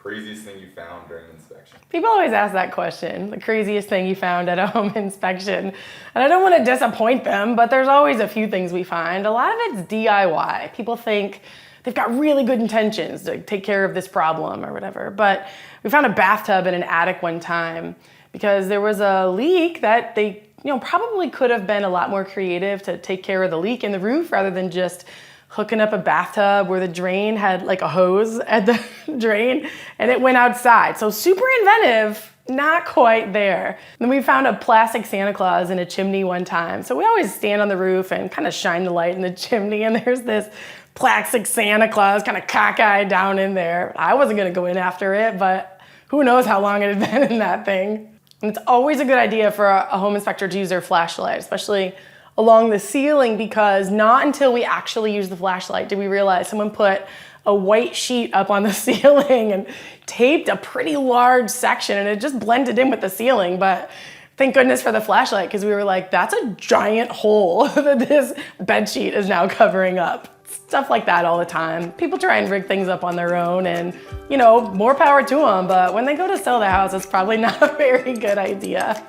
Craziest thing you found during inspection? People always ask that question, the craziest thing you found at a home inspection. And I don't want to disappoint them, but there's always a few things we find. A lot of it's DIY. People think they've got really good intentions to take care of this problem or whatever. But we found a bathtub in an attic one time because there was a leak that they probably could have been a lot more creative to take care of the leak in the roof rather than just hooking up a bathtub where the drain had like a hose at the drain and it went outside. So super inventive, not quite there. Then we found a plastic Santa Claus in a chimney one time. So we always stand on the roof and kind of shine the light in the chimney, and there's this plastic Santa Claus kind of cockeyed down in there. I wasn't gonna go in after it, but who knows how long it had been in that thing. And it's always a good idea for a home inspector to use their flashlight, especially along the ceiling, because not until we actually use the flashlight did we realize someone put a white sheet up on the ceiling and taped a pretty large section, and it just blended in with the ceiling. But thank goodness for the flashlight, because we were like, that's a giant hole that this bed sheet is now covering up. Stuff like that all the time. People try and rig things up on their own, and more power to them, but when they go to sell the house, it's probably not a very good idea.